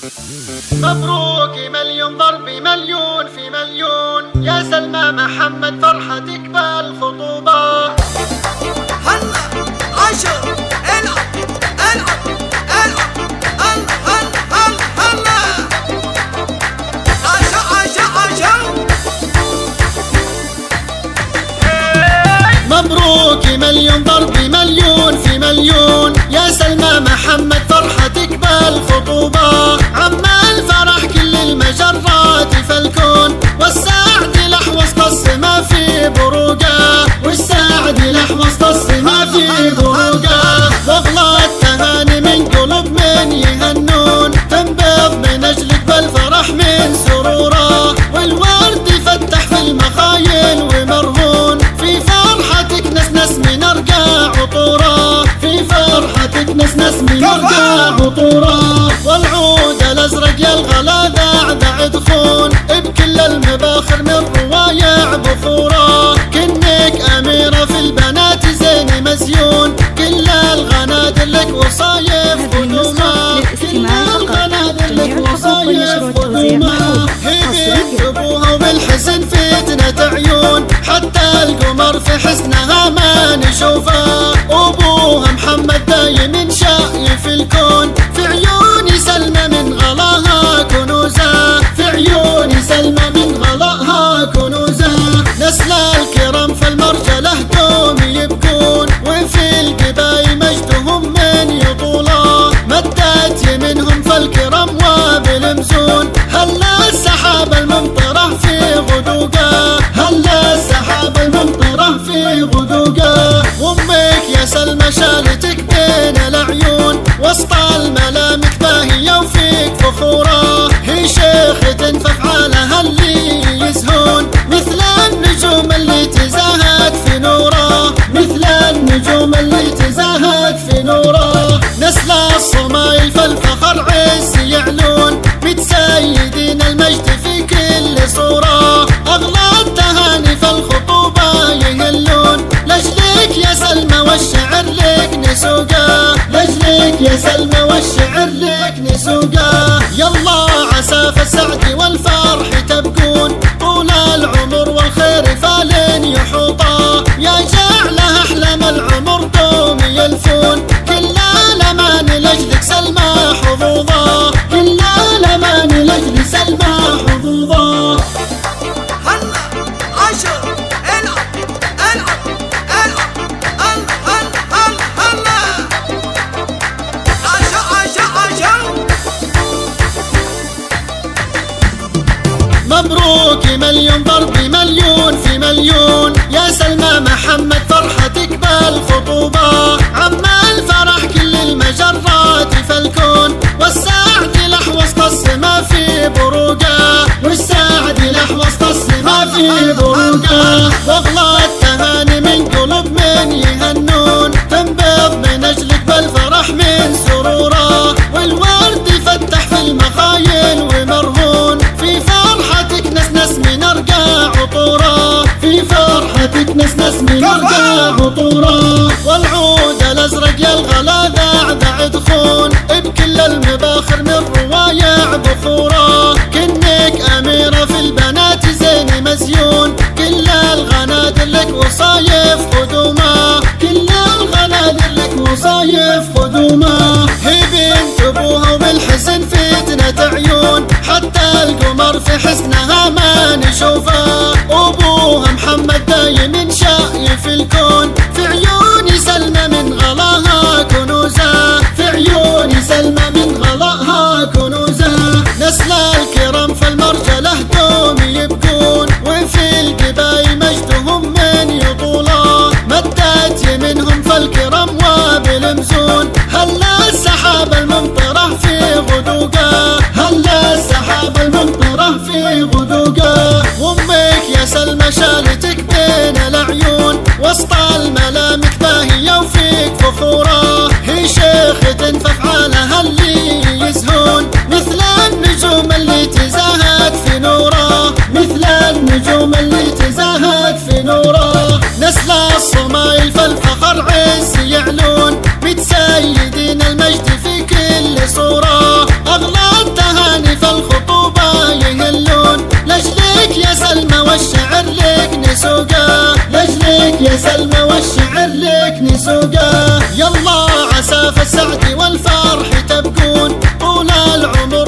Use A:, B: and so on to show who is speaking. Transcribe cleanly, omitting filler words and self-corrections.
A: مبروك مليون ضرب مليون في مليون، يا سلمى محمد فرحتك بالخطوبة.
B: هلا عشر العب العب العب هلا هلا هلا عشا عشا عشا.
A: مبروك مليون ضرب مليون في مليون، يا سلمى محمد فرحتك بالخطوبة. عما الفرح كل المجرات فالكون، والسعد لح وسط السما في بروقه، والسعد لح وسط السما في بروقه. واغلى التهاني من قلوب من يهنون، تنبض من اجلك بالفرح من سروره، والورد يفتح في المخايل ومرهون، في فرحتك نسنس من ارقى عطوره، في فرحتك نسنس من ارقى عطوره. والعود الازرق يا الغلا ذعذع دخون، بكل المباخر من روايع بخوره، كنك اميره في البنات زين مزيون، كل الغنادر لك وصايف قدومه، كل الغنادر لك وصايف قدومه. هي بنت ابوها وبالحزن فتنة عيون، حتى القمر في حسنها ما نشوفه، ابوها محمد دايم شايف الكون، في عيوني سلمى من غلاها كنوزه، في عيوني سلمى من غلاها كنوزه. نسل الكرام في المرجله دوم يبكون، وفي القبايل مجدهم من يطوله، مدت يمنهم فالكرام وبالمزون. هلا السحاب الممطره في غدوقه، هلا السحاب الممطره في غدوقه. وامك يا سلمى شالتك بين العيون، وسط الملامك باهيه وفيك فخوره، هي شيخة فافعالها اللي يزهون، مثل النجوم اللي تزاهد في نوره، مثل النجوم اللي تزاهد في نوره. نسل الصمايل فالفخر عز يعلون، متسيدين المجد في كل صوره، اغلى التهاني فالخطوبه يهلون، لاجلك يا سلمى والشعر لك نسوقه، لاجلك يا سلمى والشعر لك نسوقه. يلا عسى فالسعد والفرح تبكون، طول العمر والخير فالن يحوطه، يا جعلها احلام العمر دوم يلفون، كل الامان لاجلك سلمى حظوظه، كل الامان لاجل سلمى حظوظه.
B: هلا عشر العب العب العب هلا هلا هلا عشا عشا عشا.
A: مبروك مليون ضرب مليون في مليون، يا سلمى محمد فرحتك بالخطوبة. عما الفرح كل المجرات فالكون، والسعد لح وسط السما في بروقه، والسعد لح وسط السما في بروقه. واغلى التهاني من قلوب من يهنون، تنبض من اجلك بالفرح من سروره، والورد يفتح في المخايل ومرهون، في فرحتك نسنس من ارقى عطوره، في فرحتك نسنس من ارقى عطوره. والعود الازرق يا الغلا ذعذع دخون، بكل المباخر من روايع بخوره، كنك اميره في البنات زين مزيون، كل الغنادر لك وصايف قدومه، كل الغنادر لك وصايف قدومه. هي بنت ابوها وبالحزن فتنة عيون، حتى القمر في حسنها ما نشوفه، ابوها محمد دايم شايف الكون، في عيوني سلمى من غلاها كنوزه، في عيوني سلمى من غلاها كنوزه. نسل الكرام في المرجله دوم يبكون، وفي القبايل مجدهم من يطوله، مدت يمنهم فالكرام وبالمزون. هلا السحاب الممطره في غدوقه، هلا السحاب الممطره في غدوقه. وامك يا سلمى شالتك بين العيون، وسط الملامك باهيه وفيك فخوره، هي شيخة فافعالها اللي يزهون، مثل النجوم اللي تزاهد في نوره، مثل النجوم اللي تزاهد في نوره. نسل الصمايل فالفخر عز يعلون، متسيدين المجد في كل صوره، اغلى التهاني لك يا سلمى والشعر لك نسوقه. يلا عسى في السعد والفرح تبقون طول العمر